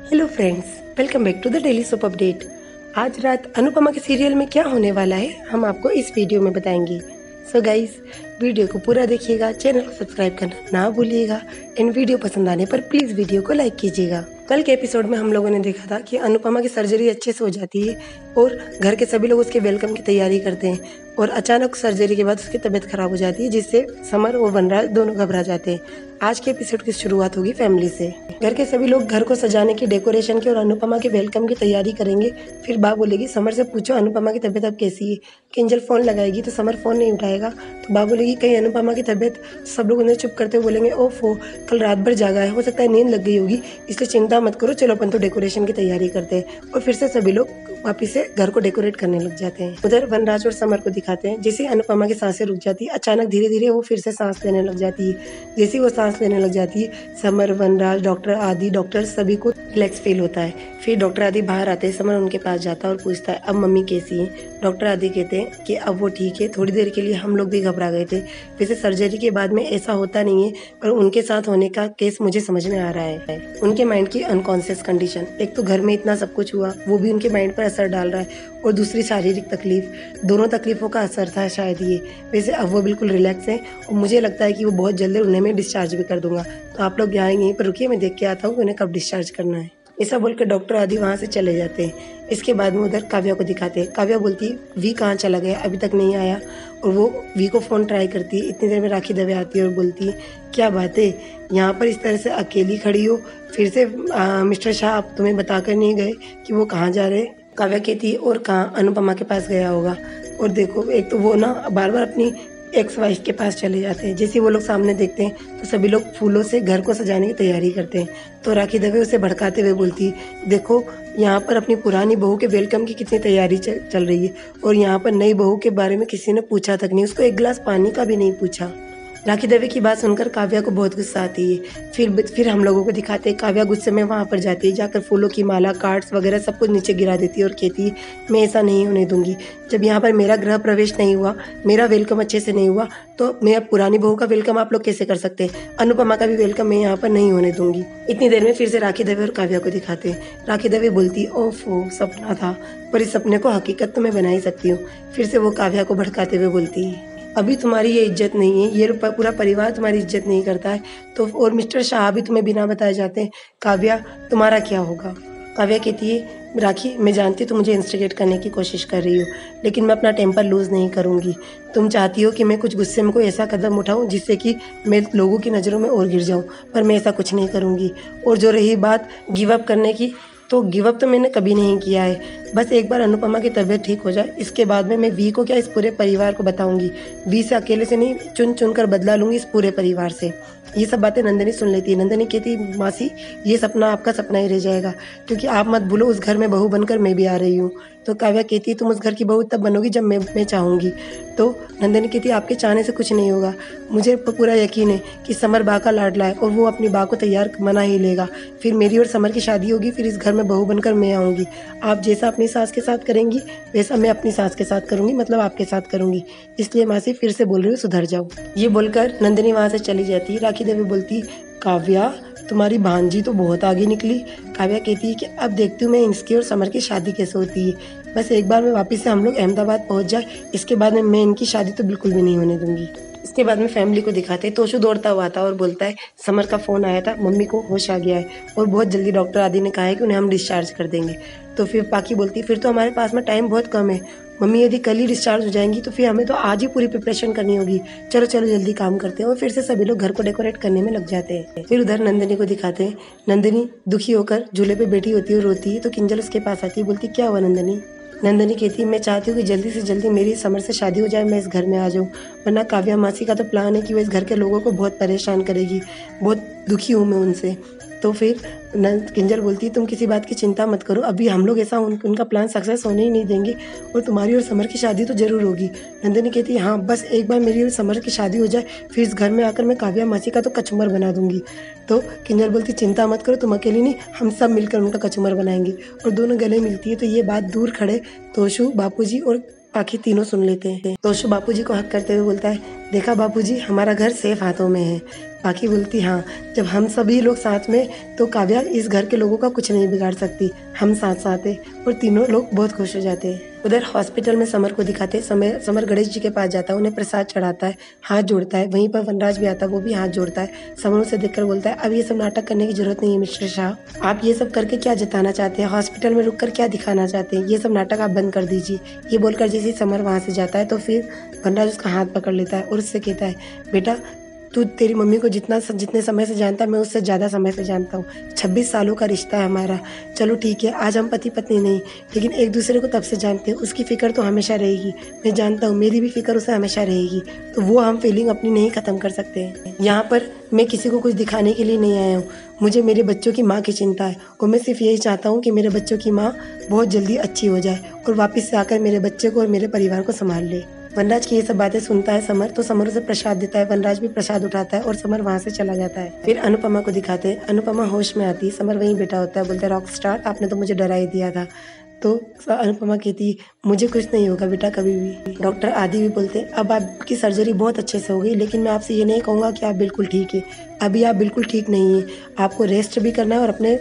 Hello friends, welcome back to the daily soap update. आज रात अनुपमा के सीरियल में क्या होने वाला है हम आपको इस वीडियो में बताएंगे। सो गाइस, वीडियो को पूरा देखिएगा, चैनल को सब्सक्राइब करना ना भूलिएगा एंड वीडियो पसंद आने पर प्लीज़ वीडियो को लाइक कीजिएगा। कल के एपिसोड में हम लोगों ने देखा था कि अनुपमा की सर्जरी अच्छे से हो जाती है और घर के सभी लोग उसके वेलकम की तैयारी करते हैं और अचानक सर्जरी के बाद उसकी तबीयत खराब हो जाती है, जिससे समर और वनराज दोनों घबरा जाते हैं। आज के एपिसोड की शुरुआत होगी फैमिली से। घर के सभी लोग घर को सजाने की, डेकोरेशन की और अनुपमा के वेलकम की तैयारी करेंगे। फिर बा बोलेगी समर से पूछो अनुपमा की तबीयत अब कैसी है। किंजल फोन लगाएगी तो समर फोन नहीं उठाएगा, तो बा बोलेगी कहीं अनुपमा की तबीयत। सब लोग उन्हें चुप करते हुए बोलेंगे ओफो, कल रात भर जागा है, हो सकता है नींद लग गई होगी, इसलिए चिंता मत करो, चलो अपन तो डेकोरेशन की तैयारी करते हैं। और फिर से सभी लोग वापिस से घर को डेकोरेट करने लग जाते हैं। उधर वनराज और समर को दिखाते हैं। जैसे अनुपमा की सांसें रुक जाती है, अचानक धीरे धीरे वो फिर से सांस लेने लग जाती है। जैसे वो सांस लेने लग जाती है, समर, वनराज, डॉक्टर आदि, डॉक्टर सभी को रिलैक्स फील होता है। फिर डॉक्टर आदि बाहर आते हैं, समर उनके पास जाता है और पूछता है अब मम्मी कैसी है। डॉक्टर आदि कहते हैं कि अब वो ठीक है, थोड़ी देर के लिए हम लोग भी घबरा गए थे, वैसे सर्जरी के बाद में ऐसा होता नहीं है, पर उनके साथ होने का केस मुझे समझ में आ रहा है। उनके माइंड की अनकॉन्शियस कंडीशन, एक तो घर में इतना सब कुछ हुआ वो भी उनके माइंड पर असर डाल रहा है, और दूसरी शारीरिक तकलीफ, दोनों तकलीफों का असर था शायद ये। वैसे अब वो बिल्कुल रिलैक्स है और मुझे लगता है कि वो बहुत जल्दी उन्हें मैं डिस्चार्ज भी कर दूंगा। तो आप लोग यहाँ यहीं पर रुकिए, मैं देख के आता हूँ कि उन्हें कब डिस्चार्ज करना है। ऐसा बोलकर डॉक्टर आदि वहाँ से चले जाते हैं। इसके बाद में उधर काव्या को दिखाते हैं। काव्या बोलती है वी कहाँ चला गया, अभी तक नहीं आया। और वो वी को फ़ोन ट्राई करती है। इतनी देर में राखी दवे आती है और बोलती है क्या बात है, यहाँ पर इस तरह से अकेली खड़ी हो, फिर से मिस्टर शाह आप तुम्हें बताकर नहीं गए कि वो कहाँ जा रहे। काव्या कहती है और कहाँ, अनुपमा के पास गया होगा। और देखो, एक तो वो ना बार बार अपनी एक्स वाइफ के पास चले जाते हैं। जैसे वो लोग सामने देखते हैं तो सभी लोग फूलों से घर को सजाने की तैयारी करते हैं। तो राखी दवे उसे भड़काते हुए बोलती है देखो, यहाँ पर अपनी पुरानी बहू के वेलकम की कितनी तैयारी चल रही है, और यहाँ पर नई बहू के बारे में किसी ने पूछा तक नहीं, उसको एक गिलास पानी का भी नहीं पूछा। राखी दवे की बात सुनकर काव्या को बहुत गुस्सा आती है। फिर हम लोगों को दिखाते हैं काव्या गुस्से में वहाँ पर जाती है, जाकर फूलों की माला, कार्ड्स वगैरह सब कुछ नीचे गिरा देती है और कहती है मैं ऐसा नहीं होने दूंगी। जब यहाँ पर मेरा गृह प्रवेश नहीं हुआ, मेरा वेलकम अच्छे से नहीं हुआ, तो मैं अब पुरानी बहू का वेलकम आप लोग कैसे कर सकते हैं। अनुपमा का भी वेलकम मैं यहाँ पर नहीं होने दूंगी। इतनी देर में फिर से राखी दवे और काव्या को दिखाते हैं। राखी दवे बोलती ओफो, सपना था, पर इस सपने को हकीकत तो मैं बना ही सकती हूँ। फिर से वो काव्या को भड़काते हुए बोलती है अभी तुम्हारी ये इज्जत नहीं है, ये पूरा परिवार तुम्हारी इज्जत नहीं करता है, तो और मिस्टर शाह भी तुम्हें बिना बताए जाते हैं। काव्या, तुम्हारा क्या होगा। काव्या कहती है राखी, मैं जानती तुम मुझे इंस्टिगेट करने की कोशिश कर रही हो, लेकिन मैं अपना टेम्पर लूज़ नहीं करूँगी। तुम चाहती हो कि मैं कुछ गुस्से में कोई ऐसा कदम उठाऊँ जिससे कि मैं लोगों की नज़रों में और गिर जाऊँ, पर मैं ऐसा कुछ नहीं करूँगी। और जो रही बात गिव अप करने की, तो गिव अप तो मैंने कभी नहीं किया है। बस एक बार अनुपमा की तबीयत ठीक हो जाए, इसके बाद में मैं वी को क्या, इस पूरे परिवार को बताऊंगी। वी से अकेले से नहीं, चुन चुन कर बदला लूंगी इस पूरे परिवार से। ये सब बातें नंदिनी सुन लेती है। नंदिनी कहती मासी, ये सपना आपका सपना ही रह जाएगा, क्योंकि आप मत भूलो उस घर में बहू बनकर मैं भी आ रही हूँ। तो काव्या कहती है तुम उस घर की बहू तब बनोगी जब मैं चाहूँगी। तो नंदिनी कहती है आपके चाहने से कुछ नहीं होगा, मुझे पूरा यकीन है कि समर बा का लाडला है और वो अपनी बा को तैयार मना ही लेगा। फिर मेरी और समर की शादी होगी, फिर इस घर में बहू बनकर मैं आऊँगी। आप जैसा अपनी सास के साथ करेंगी वैसा मैं अपनी सास के साथ करूँगी, मतलब आपके साथ करूँगी। इसलिए मासी फिर से बोल रही हूँ, सुधर जाओ। ये बोलकर नंदिनी वहाँ से चली जाती है। राखी देवी बोलती काव्या, तुम्हारी भांजी तो बहुत आगे निकली। काव्या कहती है कि अब देखती हूँ मैं इसकी और समर की शादी कैसे होती है। बस एक बार में वापस से हम लोग अहमदाबाद पहुँच जाए, इसके बाद में मैं इनकी शादी तो बिल्कुल भी नहीं होने दूंगी। इसके बाद में फैमिली को दिखाते हैं। तोशु दौड़ता हुआ आता और बोलता है समर का फ़ोन आया था, मम्मी को होश आ गया है और बहुत जल्दी डॉक्टर आदि ने कहा है कि उन्हें हम डिस्चार्ज कर देंगे। तो फिर पाकी बोलती है फिर तो हमारे पास में टाइम बहुत कम है मम्मी, यदि कल ही डिस्चार्ज हो जाएंगी तो फिर हमें तो आज ही पूरी प्रिपरेशन करनी होगी, चलो चलो जल्दी काम करते हैं। और फिर से सभी लोग घर को डेकोरेट करने में लग जाते हैं। फिर उधर नंदिनी को दिखाते हैं। नंदिनी दुखी होकर झूले पे बैठी होती है और रोती है। तो किंजल उसके पास आती है, बोलती क्या हुआ नंदिनी। नंदिनी कहती है मैं चाहती हूँ कि जल्दी से जल्दी मेरी समर से शादी हो जाए, मैं इस घर में आ जाऊँ, वरना काव्या मासी का तो प्लान है कि वो इस घर के लोगों को बहुत परेशान करेगी, बहुत दुखी हूँ मैं उनसे। तो फिर किंजल बोलती है तुम किसी बात की चिंता मत करो, अभी हम लोग ऐसा उनका प्लान सक्सेस होने ही नहीं देंगे और तुम्हारी और समर की शादी तो जरूर होगी। नंदिनी कहती है हाँ, बस एक बार मेरी और समर की शादी हो जाए, फिर इस घर में आकर मैं काव्या मासी का तो कचूमर बना दूंगी। तो किंजल बोलती चिंता मत करो, तुम अकेली नहीं, हम सब मिलकर उनका कचूमर बनाएंगे। और दोनों गले मिलती है। तो ये बात दूर खड़े तोशु, बापूजी और पाखी तीनों सुन लेते हैं। तोशु बापूजी को हक करते हुए बोलता है देखा बापूजी, हमारा घर सेफ हाथों में है, बाकी बोलती हाँ, जब हम सभी लोग साथ में तो काव्या इस घर के लोगों का कुछ नहीं बिगाड़ सकती, हम साथ साथ है। और तीनों लोग बहुत खुश हो जाते हैं। उधर हॉस्पिटल में समर को दिखाते, समर गणेश जी के पास जाता है, उन्हें प्रसाद चढ़ाता है, हाथ जोड़ता है। वहीं पर वनराज भी आता है, वो भी हाथ जोड़ता है। समर उसे देखकर बोलता है अब ये सब नाटक करने की जरूरत नहीं है मिस्टर शाह, आप ये सब करके क्या जताना चाहते हैं, हॉस्पिटल में रुककर क्या दिखाना चाहते हैं, ये सब नाटक आप बंद कर दीजिए। ये बोलकर जैसे ही समर वहाँ से जाता है तो फिर वनराज उसका हाथ पकड़ लेता है और उससे कहता है बेटा तू तेरी मम्मी को जितने समय से जानता है मैं उससे ज़्यादा समय से जानता हूँ। 26 सालों का रिश्ता है हमारा। चलो ठीक है, आज हम पति पत्नी नहीं, लेकिन एक दूसरे को तब से जानते हैं। उसकी फ़िक्र तो हमेशा रहेगी, मैं जानता हूँ, मेरी भी फिक्र उसे हमेशा रहेगी। तो वो हम फीलिंग अपनी नहीं ख़त्म कर सकते हैं। यहाँ पर मैं किसी को कुछ दिखाने के लिए नहीं आया हूँ, मुझे मेरे बच्चों की माँ की चिंता है और मैं सिर्फ यही चाहता हूँ कि मेरे बच्चों की माँ बहुत जल्दी अच्छी हो जाए और वापस से आकर मेरे बच्चे को और मेरे परिवार को संभाल ले। वनराज की ये सब बातें सुनता है समर, तो समर उसे प्रसाद देता है। वनराज भी प्रसाद उठाता है और समर वहाँ से चला जाता है। फिर अनुपमा को दिखाते हैं, अनुपमा होश में आती है, समर वहीं बैठा होता है। बोलता है रॉक स्टार, आपने तो मुझे डरा ही दिया था। तो अनुपमा कहती मुझे कुछ नहीं होगा बेटा कभी भी। डॉक्टर आदि भी बोलते हैं अब आपकी सर्जरी बहुत अच्छे से हो गई, लेकिन मैं आपसे ये नहीं कहूँगा कि आप बिल्कुल ठीक है। अभी आप बिल्कुल ठीक नहीं है, आपको रेस्ट भी करना है और अपने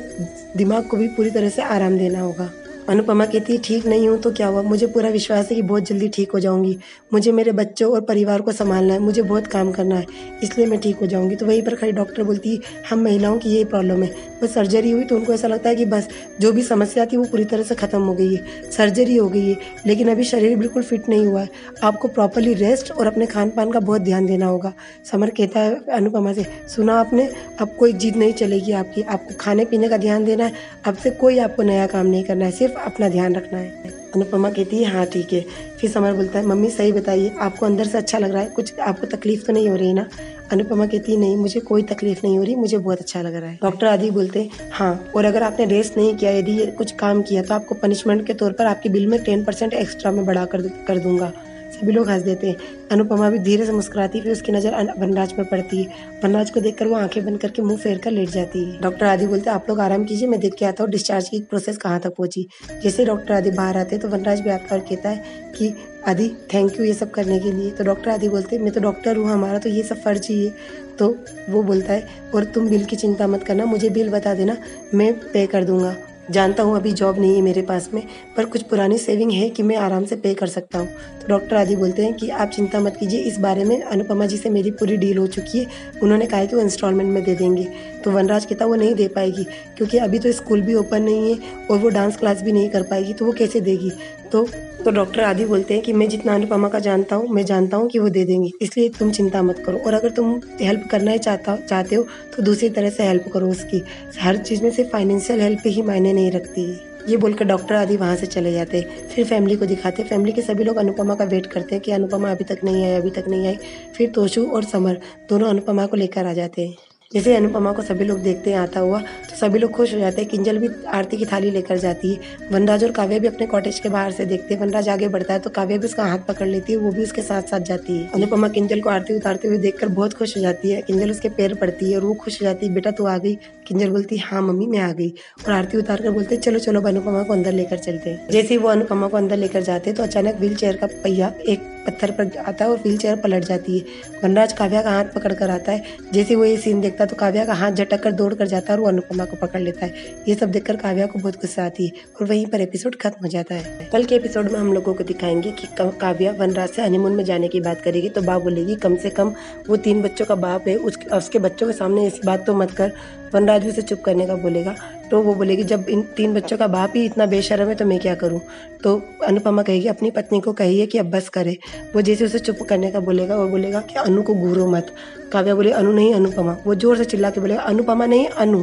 दिमाग को भी पूरी तरह से आराम देना होगा। अनुपमा कहती है ठीक नहीं हूँ तो क्या हुआ, मुझे पूरा विश्वास है कि बहुत जल्दी ठीक हो जाऊंगी। मुझे मेरे बच्चों और परिवार को संभालना है, मुझे बहुत काम करना है, इसलिए मैं ठीक हो जाऊंगी। तो वहीं पर खड़ी डॉक्टर बोलती है हम महिलाओं की यही प्रॉब्लम है, वो सर्जरी हुई तो उनको ऐसा लगता है कि बस जो भी समस्या थी वो पूरी तरह से ख़त्म हो गई है, सर्जरी हो गई है, लेकिन अभी शरीर बिल्कुल फिट नहीं हुआ है। आपको प्रॉपरली रेस्ट और अपने खान पान का बहुत ध्यान देना होगा। समर कहता है अनुपमा से सुना आपने, अब कोई जिद नहीं चलेगी आपकी, आपको खाने पीने का ध्यान देना है, अब से कोई आपको नया काम नहीं करना है, सिर्फ अपना ध्यान रखना है। अनुपमा कहती है हाँ ठीक है। फिर समर बोलता है मम्मी सही बताइए, आपको अंदर से अच्छा लग रहा है, कुछ आपको तकलीफ तो नहीं हो रही ना। अनुपमा कहती है नहीं मुझे कोई तकलीफ नहीं हो रही, मुझे बहुत अच्छा लग रहा है। डॉक्टर आदि बोलते हैं हाँ, और अगर आपने रेस्ट नहीं किया, यदि ये कुछ काम किया तो आपको पनिशमेंट के तौर पर आपके बिल में 10% एक्स्ट्रा में बढ़ा कर दूंगा। सभी लोग हंस देते हैं। अनुपमा भी धीरे से मुस्कुराती, फिर उसकी नज़र वनराज पर पड़ती है। वनराज को देखकर वो आंखें बंद करके मुंह फेर कर लेट जाती है। डॉक्टर आदि बोलते हैं आप लोग आराम कीजिए, मैं देख के आता हूँ डिस्चार्ज की प्रोसेस कहाँ तक पहुँची। जैसे डॉक्टर आदि बाहर आते हैं तो वनराज भी आता और कहता है कि आदि थैंक यू ये सब करने के लिए। तो डॉक्टर आदि बोलते हैं मैं तो डॉक्टर हूँ, हमारा तो ये सब फर्ज ही है। तो वो बोलता है और तुम बिल की चिंता मत करना, मुझे बिल बता देना, मैं पे कर दूंगा। जानता हूँ अभी जॉब नहीं है मेरे पास में, पर कुछ पुरानी सेविंग है कि मैं आराम से पे कर सकता हूँ। तो डॉक्टर आदि बोलते हैं कि आप चिंता मत कीजिए, इस बारे में अनुपमा जी से मेरी पूरी डील हो चुकी है, उन्होंने कहा है कि वो इंस्टॉलमेंट में दे देंगे। तो वनराज कहता वो नहीं दे पाएगी क्योंकि अभी तो स्कूल भी ओपन नहीं है और वो डांस क्लास भी नहीं कर पाएगी, तो वो कैसे देगी। तो डॉक्टर आदि बोलते हैं कि मैं जितना अनुपमा का जानता हूँ, मैं जानता हूँ कि वो दे देंगी, इसलिए तुम चिंता मत करो। और अगर तुम हेल्प करना ही चाहते हो तो दूसरी तरह से हेल्प करो उसकी। हर चीज़ में सिर्फ फाइनेंशियल हेल्प ही मायने नहीं रखती है। ये बोलकर डॉक्टर आदि वहाँ से चले जाते। फिर फैमिली को दिखाते, फैमिली के सभी लोग अनुपमा का वेट करते हैं कि अनुपमा अभी तक नहीं आई, अभी तक नहीं आई। फिर तोशु और समर दोनों अनुपमा को लेकर आ जाते हैं। जैसे अनुपमा को सभी लोग देखते हैं आता हुआ तो सभी लोग खुश हो जाते हैं। किंजल भी आरती की थाली लेकर जाती है। वनराज और काव्या भी अपने कॉटेज के बाहर से देखते हैं। वनराज आगे बढ़ता है तो काव्या भी उसका हाथ पकड़ लेती है, वो भी उसके साथ साथ जाती है। अनुपमा किंजल को आरती उतारते हुए देखकर बहुत खुश हो जाती है। किंजल उसके पैर पड़ती है और वो खुश हो जाती है, बेटा तू आ गई। किंजल बोलती है हाँ मम्मी मैं आ गई, और आरती उतार कर बोलते चलो चलो अनुपमा को अंदर लेकर चलते हैं। जैसे ही वो अनुपमा को अंदर लेकर जाते तो अचानक व्हील चेयर का पहिया एक पत्थर पर आता है और व्हील चेयर पलट जाती है। वनराज काव्या का हाथ पकड़ कर आता है। जैसे वो ये सीन देखता तो काव्या का हाथ झटक कर दौड़ कर जाता है और वो अनुपमा को पकड़ लेता है। ये सब देखकर काव्या को बहुत गुस्सा आती है और वहीं पर एपिसोड खत्म हो जाता है। कल के एपिसोड में हम लोगों को दिखाएंगे कि काव्या वनराज से हनीमून में जाने की बात करेगी तो बाप बोलेगी कम से कम वो 3 बच्चों का बाप है, उसके बच्चों के सामने ऐसी बात तो मत कर। वनराज भी उसे चुप करने का बोलेगा तो वो बोलेगी जब इन 3 बच्चों का बाप ही इतना बेशर्म है तो मैं क्या करूं। तो अनुपमा कहेगी अपनी पत्नी को कहिए कि अब बस करे। वो जैसे उसे चुप करने का बोलेगा वो बोलेगा कि अनु को घूरो मत। काव्या बोले अनु नहीं अनुपमा। वो जोर से चिल्ला के बोलेगा अनुपमा नहीं अनु।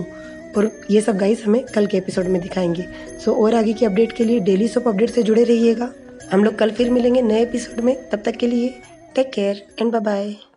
और ये सब गाइस हमें कल के एपिसोड में दिखाएंगे। सो और आगे की अपडेट के लिए डेली सोप अपडेट से जुड़े रहिएगा। हम लोग कल फिर मिलेंगे नए एपिसोड में, तब तक के लिए take care and bye bye.